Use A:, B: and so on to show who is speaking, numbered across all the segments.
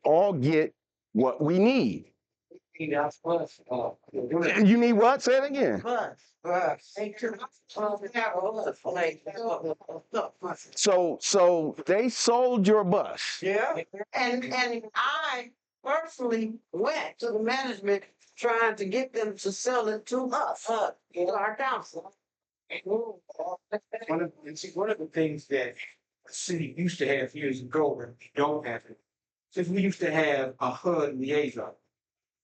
A: all get what we need. You need what? Say it again. So they sold your bus.
B: Yeah, and I personally went to the management trying to get them to sell it to us, to our council.
C: One of the things that the city used to have years ago, and we don't have it, since we used to have a HUD liaison.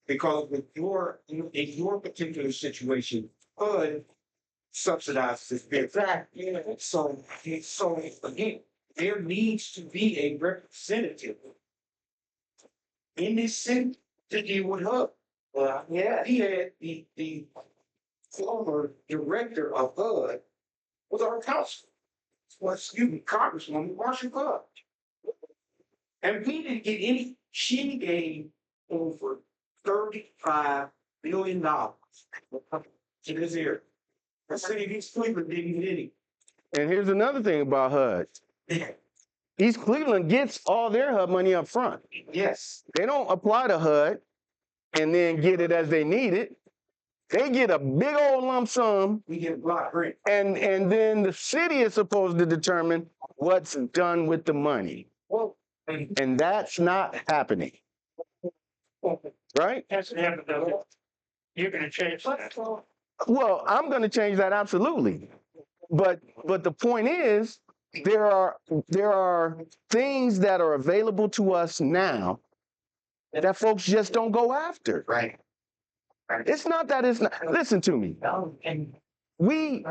C: Because in your particular situation, HUD subsidizes this bill.
B: Exactly.
C: So again, there needs to be a representative in this city to deal with HUD.
B: Yeah.
C: He had the former director of HUD was our council. Well, excuse me, Congresswoman Marcia Fudge. And we didn't get any, she gave over $35 billion to this area. The city of East Cleveland didn't get any.
A: And here's another thing about HUD. East Cleveland gets all their HUD money up front.
C: Yes.
A: They don't apply to HUD and then get it as they need it. They get a big old lump sum,
C: We get a block grant.
A: and then the city is supposed to determine what's done with the money.
C: Well,
A: And that's not happening, right?
C: that's the end of the. You're gonna change that.
A: Well, I'm going to change that absolutely. But the point is, there are things that are available to us now that folks just don't go after.
C: Right.
A: It's not that it's not. Listen to me.
C: And
A: We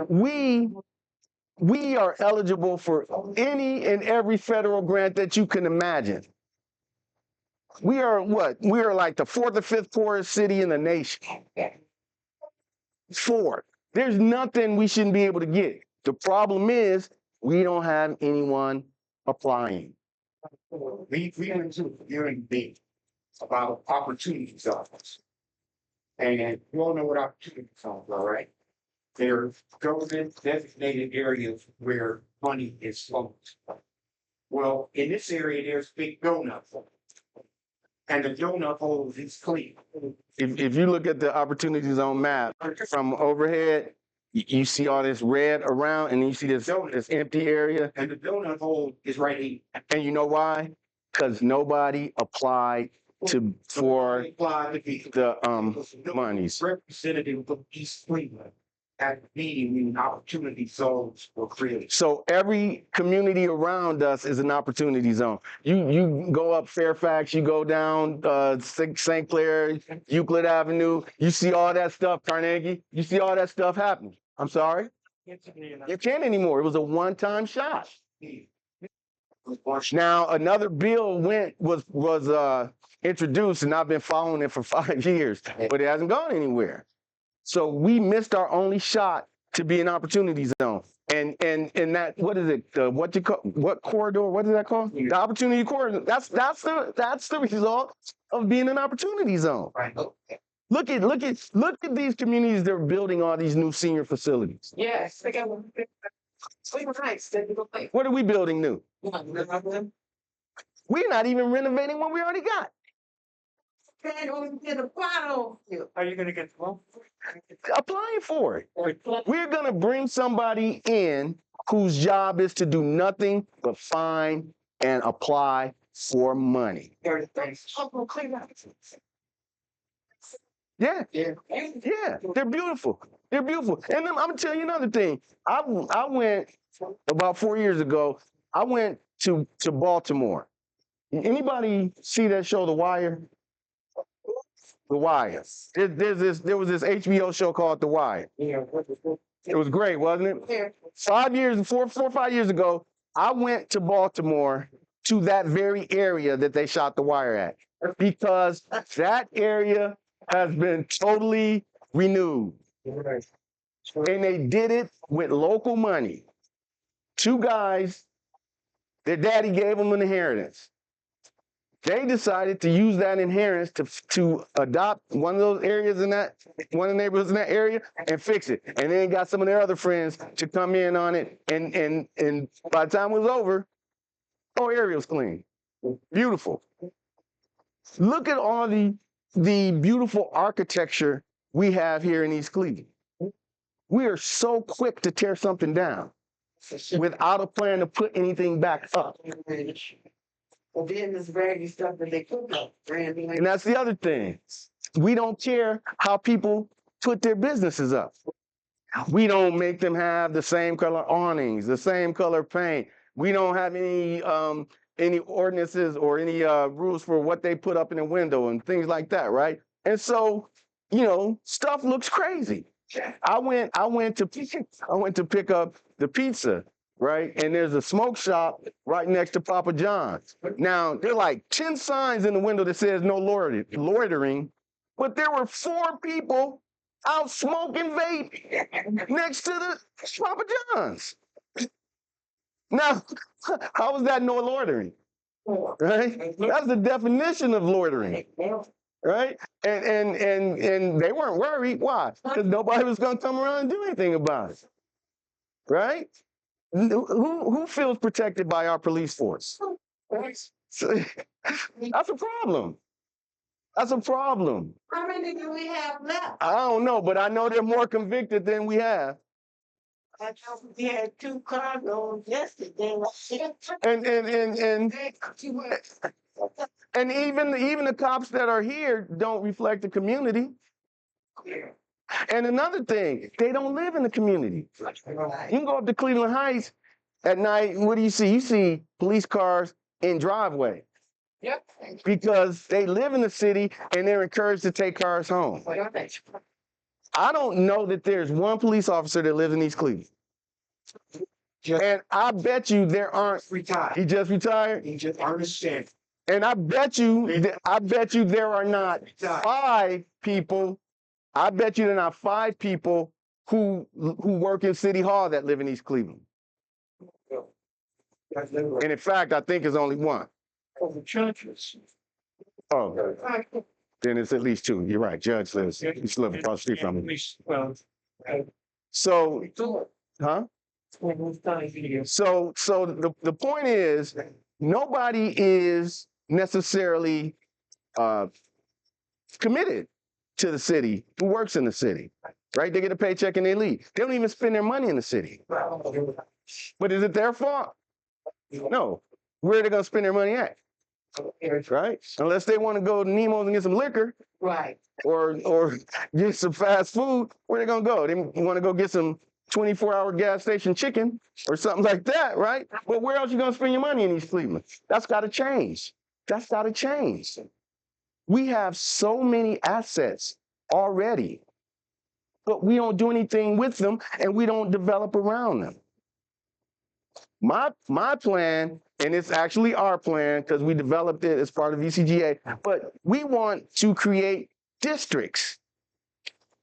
A: are eligible for any and every federal grant that you can imagine. We are what? We are like the fourth or fifth poorest city in the nation. Fourth. There's nothing we shouldn't be able to get. The problem is we don't have anyone applying.
C: we went to a hearing debate about opportunity zones. And you all know what opportunity zones are, right? They're government designated areas where money is flowing. Well, in this area, there's big donut hole. And the donut hole is clean.
A: If you look at the opportunity zone map from overhead, you see all this red around, and you see this empty area.
C: And the donut hole is right here.
A: And you know why? Because nobody applied for
C: Apply to be
A: the monies.
C: representative of East Cleveland at the meeting when opportunity zones were created.
A: So every community around us is an opportunity zone. You go up Fairfax, you go down St. Clair, Euclid Avenue, you see all that stuff, Carnegie, you see all that stuff happening. I'm sorry? You can't anymore. It was a one-time shot. Now another bill was introduced, and I've been following it for 5 years, but it hasn't gone anywhere. So we missed our only shot to be an opportunity zone. And that, what is it? What corridor? What is that called? The opportunity corridor. That's the result of being an opportunity zone.
C: Right.
A: Look at these communities that are building all these new senior facilities.
B: Yes, they got Cleveland Heights.
A: What are we building new? We're not even renovating what we already got.
B: Can't even get a bottle.
C: Are you gonna get the loan?
A: Applying for it. We're going to bring somebody in whose job is to do nothing but find and apply for money. Yeah, they're beautiful. They're beautiful. And then I'm going to tell you another thing. I went about 4 years ago, I went to Baltimore. Anybody see that show, The Wire? The Wire. There was this HBO show called The Wire. It was great, wasn't it? 4 or 5 years ago, I went to Baltimore to that very area that they shot The Wire at, because that area has been totally renewed. And they did it with local money. 2 guys, their daddy gave them an inheritance. They decided to use that inheritance to adopt one of those areas one of the neighborhoods in that area and fix it. And then got some of their other friends to come in on it. And by the time it was over, area was clean. Beautiful. Look at all the beautiful architecture we have here in East Cleveland. We are so quick to tear something down without a plan to put anything back up.
B: Well, then this very stuff that they cook up, Randy.
A: And that's the other thing. We don't care how people put their businesses up. We don't make them have the same color awnings, the same color paint. We don't have any ordinances or any rules for what they put up in the window and things like that, right? And so, stuff looks crazy. I went to pick up the pizza, right? And there's a smoke shop right next to Papa John's. Now, there are like 10 signs in the window that says no loitering, but there were 4 people out smoking vape next to the Papa John's. Now, how is that no loitering? Right? That's the definition of loitering. Right? And they weren't worried. Why? Because nobody was going to come around and do anything about it. Right? Who feels protected by our police force? That's a problem. That's a problem.
B: How many do we have left?
A: I don't know, but I know they're more convicted than we have.
B: I know we had 2 cargoes yesterday.
A: And even the cops that are here don't reflect the community. And another thing, they don't live in the community. You can go up to Cleveland Heights at night, what do you see? You see police cars in driveway.
B: Yep.
A: Because they live in the city and they're encouraged to take cars home. I don't know that there's one police officer that lives in East Cleveland. And I bet you there aren't.
C: Retired.
A: He just retired?
C: He just understand.
A: And I bet you there are not 5 people. I bet you there are not 5 people who work in City Hall that live in East Cleveland. And in fact, I think it's only 1.
C: Churches.
A: Oh, then it's at least 2. You're right. Judge lives. He's living across the street from me. So, huh? So the point is, nobody is necessarily committed to the city who works in the city, right? They get a paycheck and they leave. They don't even spend their money in the city. But is it their fault? No. Where are they going to spend their money at? Right? Unless they want to go to Nemo's and get some liquor.
B: Right.
A: Or get some fast food, where they going to go? They want to go get some 24-hour gas station chicken or something like that, right? But where else are you going to spend your money in East Cleveland? That's got to change. That's got to change. We have so many assets already, but we don't do anything with them and we don't develop around them. My plan, and it's actually our plan because we developed it as part of ECGA, but we want to create districts.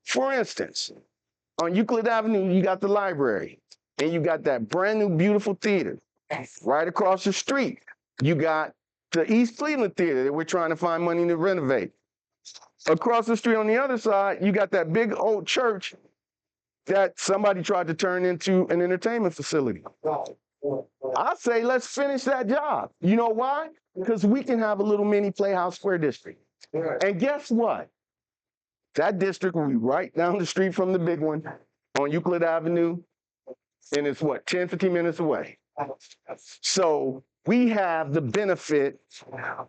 A: For instance, on Euclid Avenue, you got the library, and you got that brand new beautiful theater. Right across the street, you got the East Cleveland Theater that we're trying to find money to renovate. Across the street on the other side, you got that big old church that somebody tried to turn into an entertainment facility. I say let's finish that job. You know why? Because we can have a little mini Playhouse Square district. And guess what? That district will be right down the street from the big one on Euclid Avenue. And it's 10, 15 minutes away. So we have the benefit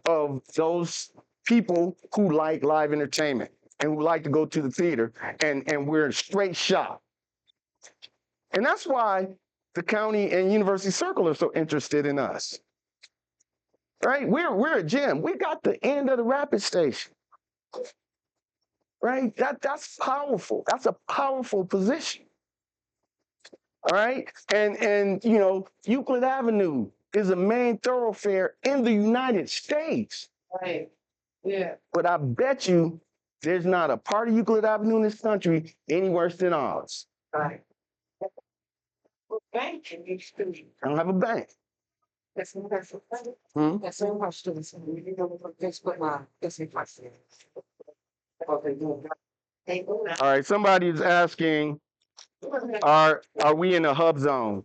A: of those people who like live entertainment and who like to go to the theater, and we're a straight shot. And that's why the county and University Circle are so interested in us. Right? We're a gem. We got the end of the rapid station. Right? That's powerful. That's a powerful position. All right? And Euclid Avenue is a main thoroughfare in the United States.
B: Right. Yeah.
A: But I bet you there's not a part of Euclid Avenue in this country any worse than ours.
B: Right. Bank in each student.
A: I don't have a bank.
B: That's not that's
A: Hmm?
B: that's so much students. You know what Facebook Live. That's a question. Okay, good. Hey,
A: All right, somebody is asking, are we in a hub zone?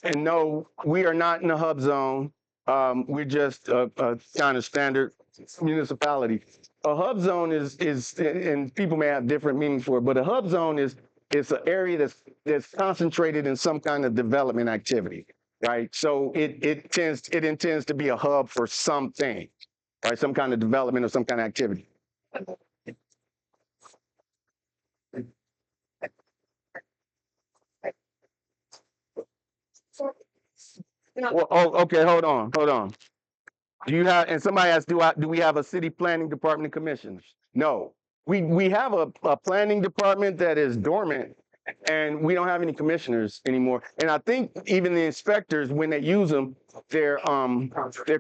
A: And no, we are not in a hub zone. We're just a kind of standard municipality. A hub zone is, and people may have different meanings for it, but a hub zone is an area that's concentrated in some kind of development activity, right? So it intends to be a hub for something, right? Some kind of development or some kind of activity. Well, oh, okay, hold on. Do you have, and somebody asked, do we have a city planning department of commissioners? No. We have a planning department that is dormant, and we don't have any commissioners anymore. And I think even the inspectors, when they use them, they're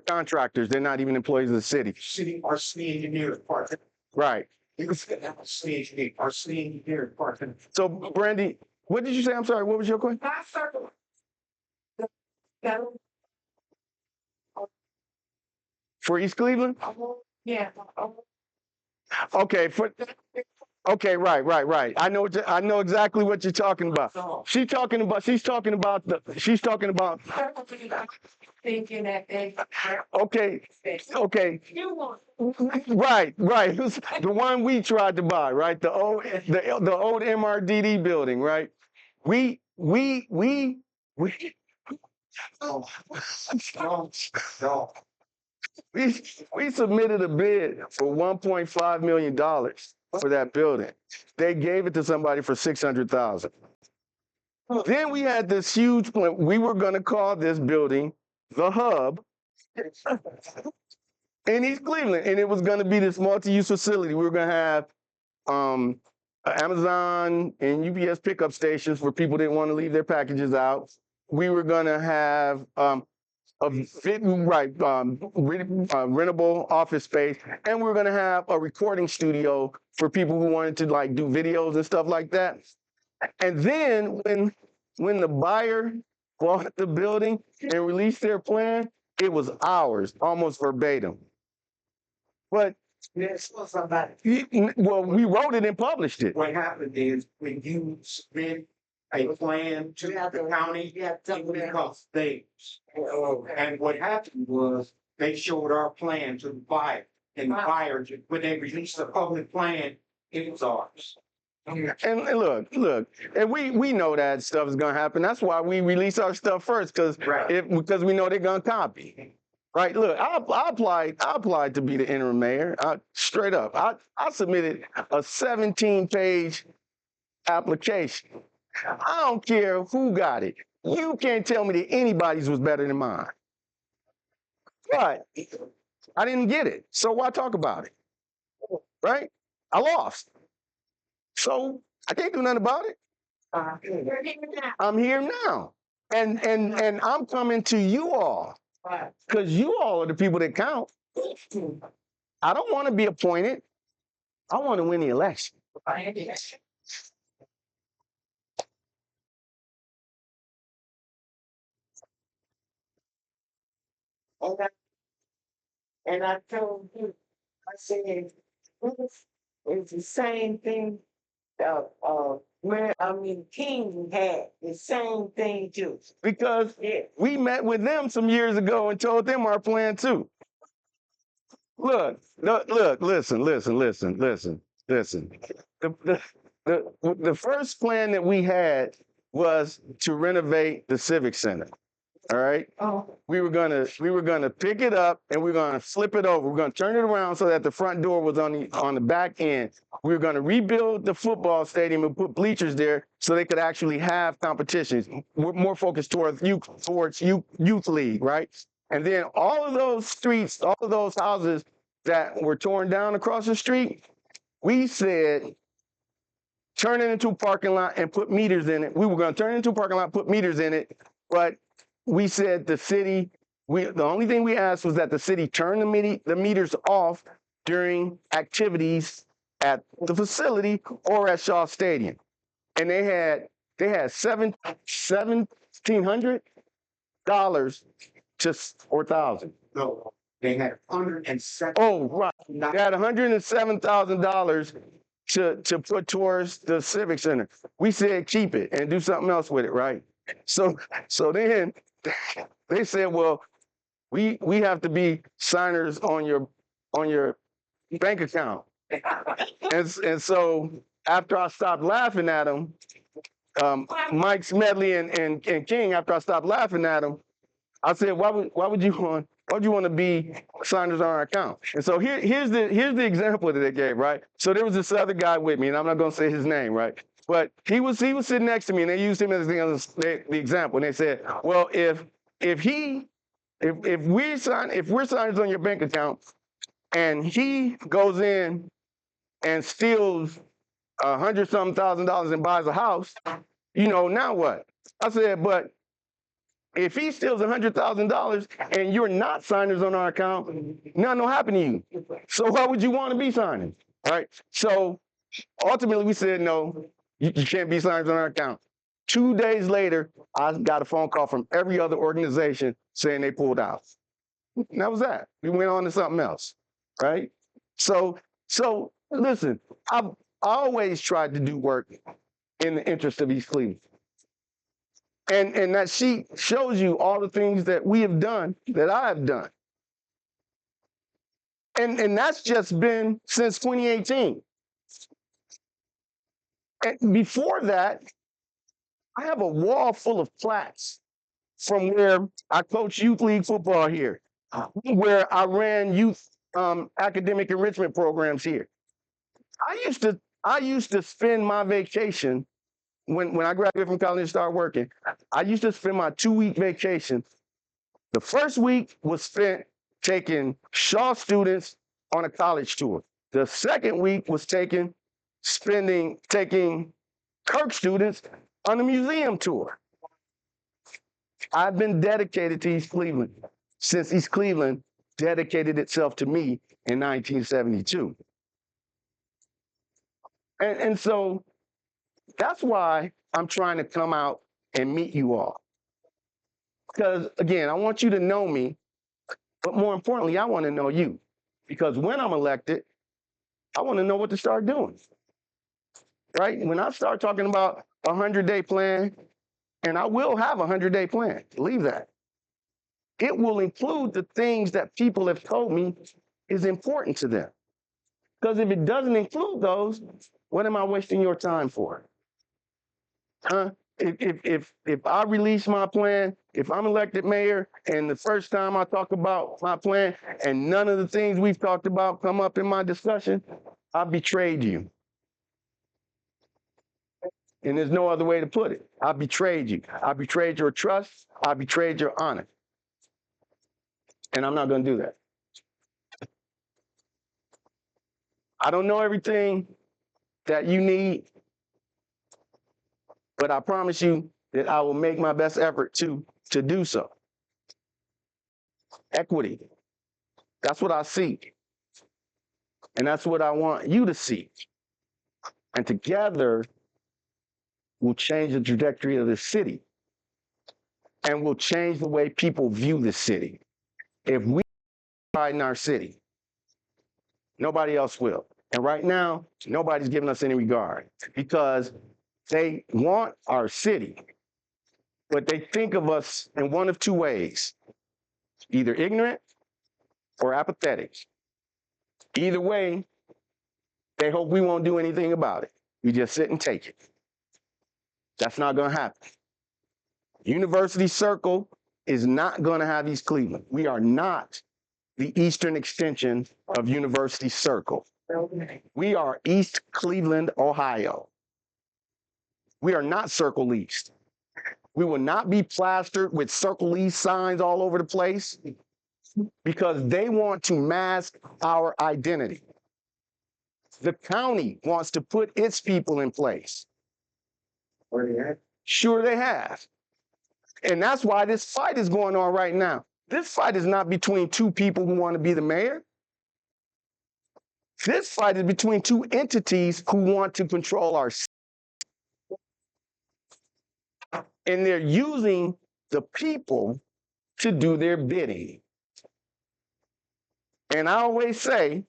A: contractors. They're not even employees of the city.
C: Our city engineer department.
A: Right.
C: Our city engineer department.
A: So, Brandy, what did you say? I'm sorry. What was your question? For East Cleveland?
B: Yeah.
A: Okay. Okay. Right. I know exactly what you're talking about. She's talking about.
B: Thinking that they.
A: Okay.
B: You want.
A: Right. The one we tried to buy, right? The old MRDD building, right? We submitted a bid for $1.5 million for that building. They gave it to somebody for $600,000. Then we had this huge plan. We were going to call this building the Hub in East Cleveland, and it was going to be this multi-use facility. We were going to have Amazon and UPS pickup stations where people didn't want to leave their packages out. We were going to have rentable office space, and we're going to have a recording studio for people who wanted to like do videos and stuff like that. And then when the buyer bought the building and released their plan, it was ours, almost verbatim. But well, we wrote it and published it.
C: What happened is when you submit a plan to the county, it becomes theirs. And what happened was they showed our plan to the buyer, and the buyer, when they released the public plan, it was ours.
A: And look, and we know that stuff is gonna happen. That's why we release our stuff first, because we know they're gonna copy. Right. Look, I applied to be the interim mayor. Straight up. I submitted a 17-page application. I don't care who got it. You can't tell me that anybody's was better than mine. But I didn't get it. So why talk about it? Right? I lost. So I can't do nothing about it. I'm here now. And I'm coming to you all. Because you all are the people that count. I don't want to be appointed. I want to win the election.
B: And I told you, I said, it's the same thing King had the same thing too.
A: Because we met with them some years ago and told them our plan too. Look, listen. The first plan that we had was to renovate the Civic Center. All right.
B: Oh.
A: We were gonna pick it up and we're gonna flip it over. We're gonna turn it around so that the front door was on the back end. We were gonna rebuild the football stadium and put bleachers there so they could actually have competitions. We're more focused towards youth league, right? And then all of those streets, all of those houses that were torn down across the street, we said, turn it into a parking lot and put meters in it. We were gonna turn it into a parking lot, put meters in it, but we said the city, the only thing we asked was that the city turn the meters off during activities at the facility or at Shaw Stadium. And they had $1,700 or $1,000.
C: No, they had $107,000.
A: Oh, right. They had $107,000 to put towards the Civic Center. We said keep it and do something else with it, right? So then they said, well, we have to be signers on on your bank account. And so after I stopped laughing at him, Mike Smedley and King, after I stopped laughing at him, I said, why would you want to be signers on our account? And so here's the example that they gave, right? So there was this other guy with me, and I'm not going to say his name, right? But he was sitting next to me, and they used him as the example. And they said, well, if we're signers on your bank account, and he goes in and steals $100,000 and buys a house, now what? I said, but if he steals $100,000 and you're not signers on our account, nothing will happen to you. So why would you want to be signers, right? So ultimately we said, no, you can't be signers on our account. 2 days later, I got a phone call from every other organization saying they pulled out. And that was that. We went on to something else, right? So listen, I've always tried to do work in the interest of East Cleveland. And that sheet shows you all the things that we have done, that I have done. And that's just been since 2018. And before that, I have a wall full of plaques from where I coached youth league football here, where I ran youth academic enrichment programs here. I used to spend my vacation when I graduated from college and started working. I used to spend my 2-week vacation. The first week was spent taking Shaw students on a college tour. The second week was taking Kirk students on a museum tour. I've been dedicated to East Cleveland since East Cleveland dedicated itself to me in 1972. And so that's why I'm trying to come out and meet you all. Because again, I want you to know me, but more importantly, I want to know you. Because when I'm elected, I want to know what to start doing. Right? When I start talking about a 100-day plan, and I will have a 100-day plan, believe that. It will include the things that people have told me is important to them. Because if it doesn't include those, what am I wasting your time for? Huh? If I release my plan, if I'm elected mayor, and the first time I talk about my plan, and none of the things we've talked about come up in my discussion, I betrayed you. And there's no other way to put it. I betrayed you. I betrayed your trust. I betrayed your honor. And I'm not going to do that. I don't know everything that you need, but I promise you that I will make my best effort to do so. Equity. That's what I seek. And that's what I want you to seek. And together, we'll change the trajectory of the city. And we'll change the way people view the city. If we pride in our city, nobody else will. And right now, nobody's giving us any regard because they want our city, but they think of us in one of two ways, either ignorant or apathetic. Either way, they hope we won't do anything about it. We just sit and take it. That's not going to happen. University Circle is not going to have East Cleveland. We are not the eastern extension of University Circle. We are East Cleveland, Ohio. We are not Circle East. We will not be plastered with Circle East signs all over the place because they want to mask our identity. The county wants to put its people in place. Sure they have. And that's why this fight is going on right now. This fight is not between two people who want to be the mayor. This fight is between two entities who want to control our city. And they're using the people to do their bidding. And I always say,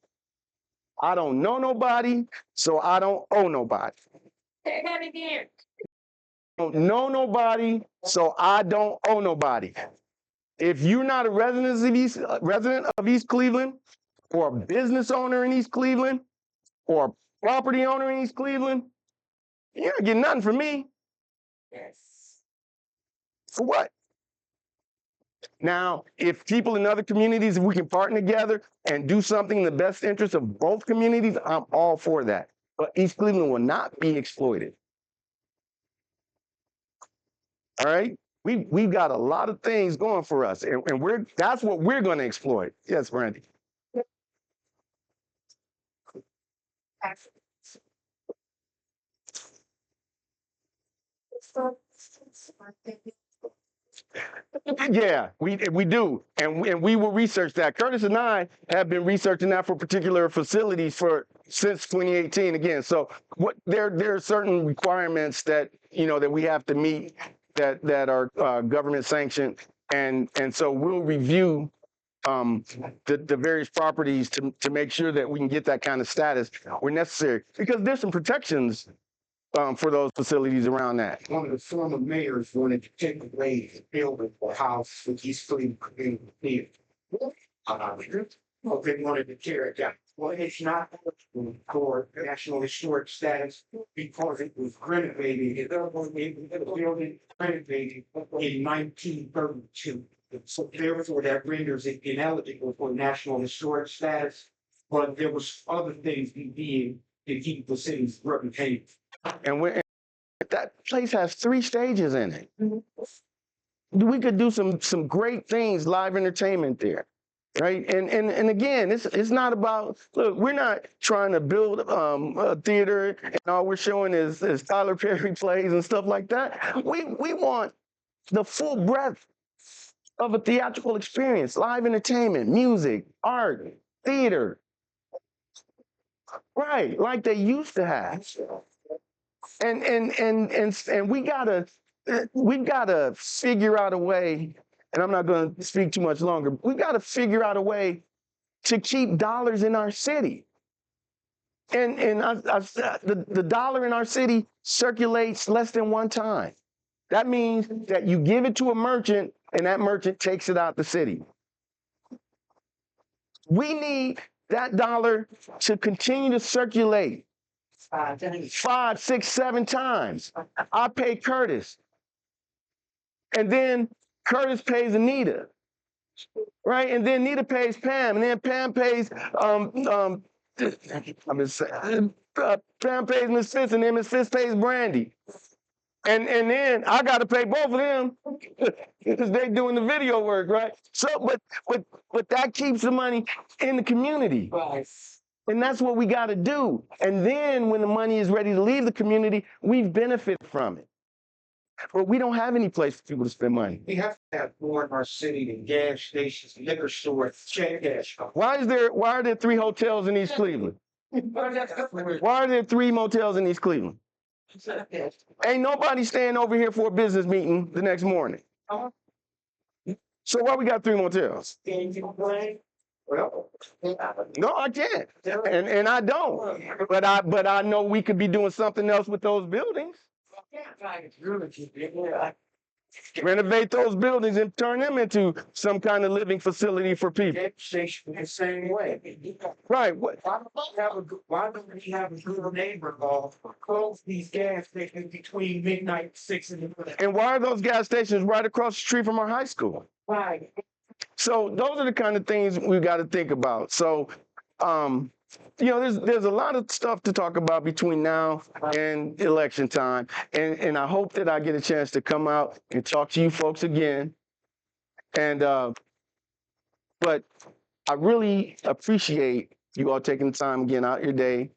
A: I don't know nobody, so I don't owe nobody.
B: Say that again.
A: I don't know nobody, so I don't owe nobody. If you're not a resident of East Cleveland, or a business owner in East Cleveland or a property owner in East Cleveland, you're not getting nothing from me.
B: Yes.
A: For what? Now, if people in other communities, if we can partner together and do something in the best interest of both communities, I'm all for that. But East Cleveland will not be exploited. All right? We've got a lot of things going for us, and that's what we're going to exploit. Yes, Brandy. Yeah, we do, and we will research that. Curtis and I have been researching that for particular facilities since 2018. Again, so there are certain requirements that that we have to meet that are government sanctioned, and so we'll review the various properties to make sure that we can get that kind of status where necessary, because there's some protections for those facilities around that.
C: One of the former mayors wanted to take away the building or house for East Cleveland Community Theater. They wanted to tear it down. Well, it's not for national historic status because it was renovated. The building renovated in 1932. So therefore, that renders it ineligible for national historic status. But there was other things we did to keep the city's reputation.
A: And that place has 3 stages in it. We could do some great things, live entertainment there, right? And again, it's not about, look, we're not trying to build a theater and all we're showing is Tyler Perry plays and stuff like that. We want the full breadth of a theatrical experience, live entertainment, music, art, theater, right? Like they used to have. And we've got to figure out a way, and I'm not going to speak too much longer. We've got to figure out a way to keep dollars in our city. And the dollar in our city circulates less than one time. That means that you give it to a merchant, and that merchant takes it out the city. We need that dollar to continue to circulate 5, 6, 7 times. I pay Curtis. And then Curtis pays Anita. Right? And then Anita pays Pam. And then Pam pays Pam pays Miss Fitz, and then Miss Fitz pays Brandy. And then I gotta pay both of them because they doing the video work, right? So but that keeps the money in the community.
B: Right.
A: And that's what we got to do. And then when the money is ready to leave the community, we benefit from it. But we don't have any place for people to spend money.
C: We have to have more in our city than gas stations, liquor stores, check cash.
A: Why are there 3 hotels in East Cleveland? Why are there 3 motels in East Cleveland? Ain't nobody staying over here for a business meeting the next morning. So why we got 3 motels?
C: Well,
A: No, I can't. And I don't. But I know we could be doing something else with those buildings. Renovate those buildings and turn them into some kind of living facility for people.
C: gas station the same way.
A: Right.
C: Why don't we have a good neighbor close these gas stations between midnight 6 in the morning?
A: And why are those gas stations right across the street from our high school?
B: Right.
A: So those are the kind of things we got to think about. So, there's a lot of stuff to talk about between now and election time. And I hope that I get a chance to come out and talk to you folks again. And, but I really appreciate you all taking the time again out your day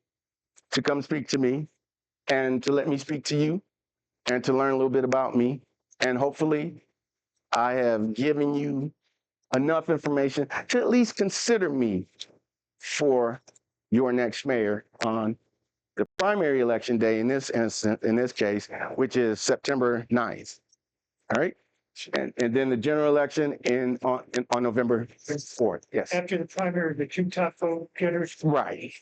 A: to come speak to me and to let me speak to you and to learn a little bit about me. And hopefully I have given you enough information to at least consider me for your next mayor on the primary election day in this case, which is September 9th. All right. And then the general election on November 4th. Yes.
C: After the primary, the 2 top vote getters.
A: Right.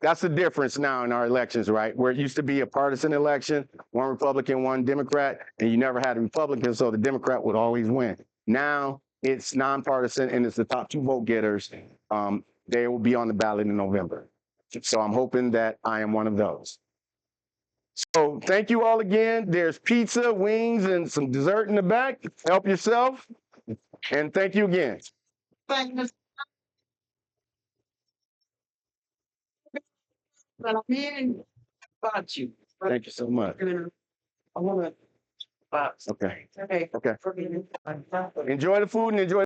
A: That's the difference now in our elections, right? Where it used to be a partisan election, 1 Republican, 1 Democrat, and you never had a Republican, so the Democrat would always win. Now it's nonpartisan and it's the top 2 vote getters they will be on the ballot in November. So I'm hoping that I am one of those. So thank you all again. There's pizza, wings, and some dessert in the back. Help yourself. And thank you again.
B: Thank you, Mr. But I'm hearing about you.
A: Thank you so much.
B: I wanna,
A: Okay.
B: okay.
A: Okay.
B: Forgive me.
A: Enjoy the food and enjoy